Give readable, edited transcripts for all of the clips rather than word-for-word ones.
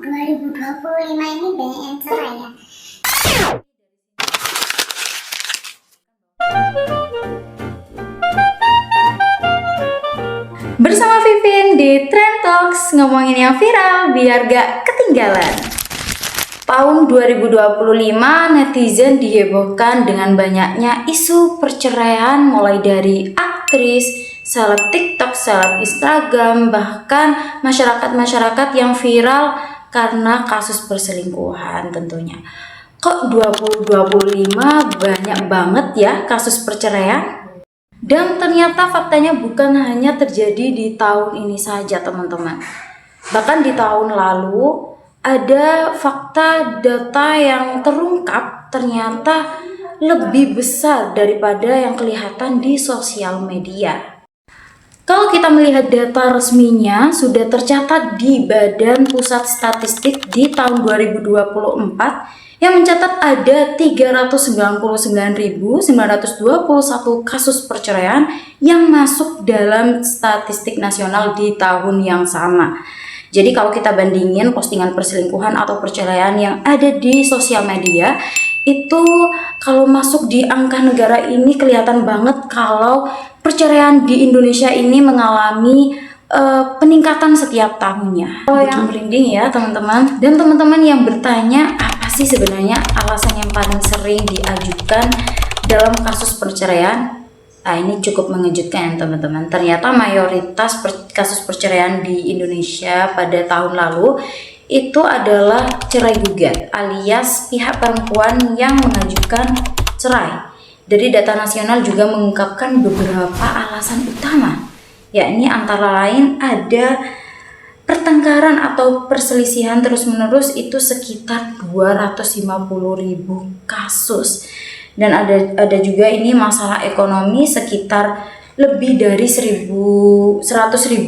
2025 ini banyak yang cerai ya. Bersama Vivin di Trend Talks, ngomongin yang viral biar gak ketinggalan. Tahun 2025 netizen dihebohkan dengan banyaknya isu perceraian mulai dari aktris, seleb TikTok, seleb Instagram, bahkan masyarakat-masyarakat yang viral karena kasus perselingkuhan tentunya. Kok 2025 banyak banget ya kasus perceraian? Dan ternyata faktanya bukan hanya terjadi di tahun ini saja teman-teman. Bahkan di tahun lalu ada fakta data yang terungkap ternyata lebih besar daripada yang kelihatan di sosial media. Kalau kita melihat data resminya sudah tercatat di Badan Pusat Statistik di tahun 2024 yang mencatat ada 399.921 kasus perceraian yang masuk dalam statistik nasional di tahun yang sama. Jadi kalau kita bandingin postingan perselingkuhan atau perceraian yang ada di sosial media, itu kalau masuk di angka negara ini kelihatan banget kalau perceraian di Indonesia ini mengalami peningkatan setiap tahunnya. Kalau yang merinding ya teman-teman, dan teman-teman yang bertanya apa sih sebenarnya alasan yang paling sering diajukan dalam kasus perceraian? Nah, ini cukup mengejutkan ya teman-teman. Ternyata mayoritas kasus perceraian di Indonesia pada tahun lalu itu adalah cerai gugat alias pihak perempuan yang mengajukan cerai. Dari data nasional juga mengungkapkan beberapa alasan utama, yakni antara lain ada pertengkaran atau perselisihan terus-menerus itu sekitar 250.000 kasus. Dan ada juga ini masalah ekonomi sekitar lebih dari 100.000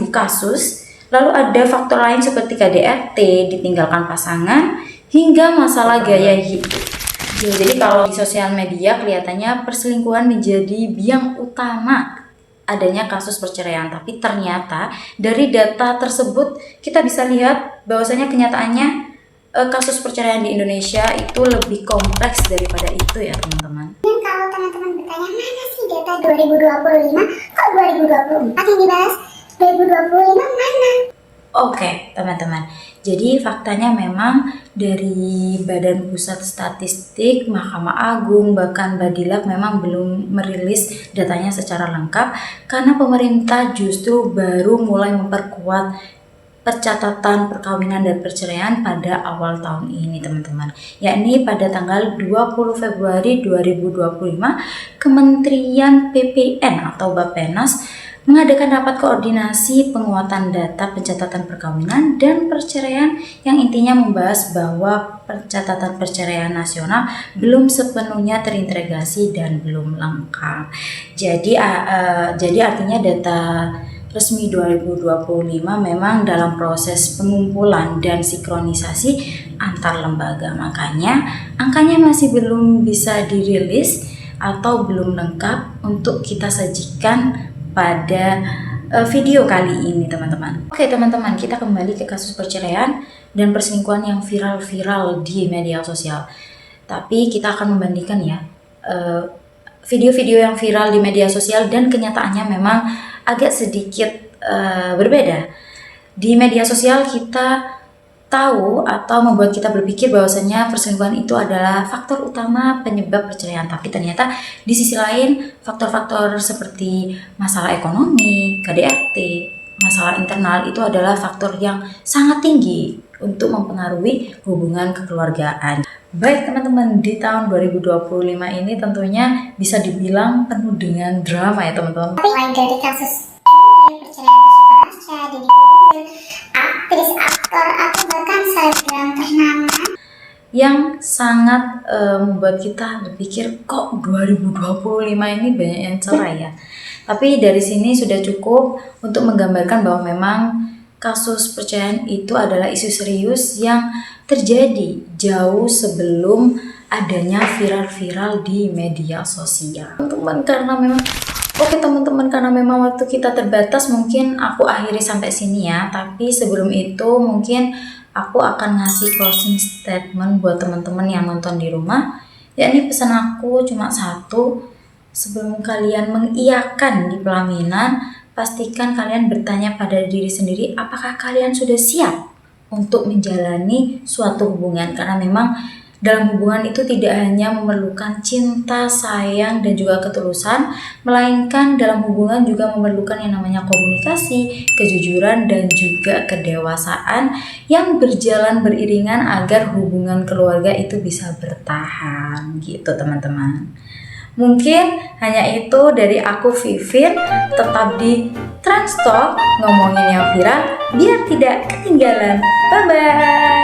kasus. Lalu ada faktor lain seperti KDRT, ditinggalkan pasangan, hingga masalah gaya hidup. Jadi kalau di sosial media kelihatannya perselingkuhan menjadi biang utama adanya kasus perceraian, tapi ternyata dari data tersebut kita bisa lihat bahwasanya kenyataannya kasus perceraian di Indonesia itu lebih kompleks daripada itu ya teman-teman. Dan kalau teman-teman bertanya mana sih data 2025, kok 2024 yang dibahas? 2025 mana? Oke teman-teman, jadi faktanya memang dari Badan Pusat Statistik, Mahkamah Agung, bahkan Badilak memang belum merilis datanya secara lengkap karena pemerintah justru baru mulai memperkuat pencatatan perkawinan dan perceraian pada awal tahun ini teman-teman, yakni pada tanggal 20 Februari 2025 Kementerian PPN atau Bappenas mengadakan rapat koordinasi penguatan data pencatatan perkawinan dan perceraian yang intinya membahas bahwa pencatatan perceraian nasional belum sepenuhnya terintegrasi dan belum lengkap. Jadi artinya data resmi 2025 memang dalam proses pengumpulan dan sinkronisasi antar lembaga. Makanya angkanya masih belum bisa dirilis atau belum lengkap untuk kita sajikan pada video kali ini teman-teman. Oke teman-teman, kita kembali ke kasus perceraian dan perselingkuhan yang viral-viral di media sosial. Tapi kita akan membandingkan ya video-video yang viral di media sosial dan kenyataannya memang agak sedikit berbeda. Di media sosial kita tahu atau membuat kita berpikir bahwasanya perselingkuhan itu adalah faktor utama penyebab perceraian, tapi ternyata di sisi lain faktor-faktor seperti masalah ekonomi, KDRT, masalah internal itu adalah faktor yang sangat tinggi untuk mempengaruhi hubungan kekeluargaan. Baik teman-teman, di tahun 2025 ini tentunya bisa dibilang penuh dengan drama ya teman-teman. Mulai dari kasus perceraian Pasha, Deddy Corbuzier, aktris, aktor, atau bahkan selebgram ternama yang sangat membuat kita berpikir kok 2025 ini banyak yang cerai ya. Tapi dari sini sudah cukup untuk menggambarkan bahwa memang kasus perceraian itu adalah isu serius yang terjadi jauh sebelum adanya viral-viral di media sosial. Teman-teman, karena memang waktu kita terbatas, mungkin aku akhiri sampai sini ya. Tapi sebelum itu mungkin aku akan ngasih closing statement buat teman-teman yang nonton di rumah. Yakni pesan aku cuma satu, sebelum kalian mengiyakan di pelaminan, pastikan kalian bertanya pada diri sendiri apakah kalian sudah siap untuk menjalani suatu hubungan. Karena memang dalam hubungan itu tidak hanya memerlukan cinta, sayang, dan juga ketulusan, melainkan dalam hubungan juga memerlukan yang namanya komunikasi, kejujuran, dan juga kedewasaan yang berjalan beriringan agar hubungan keluarga itu bisa bertahan gitu teman-teman. Mungkin hanya itu dari aku Vivin, tetap di Trans Talk, ngomongin yang viral biar tidak ketinggalan. Bye-bye.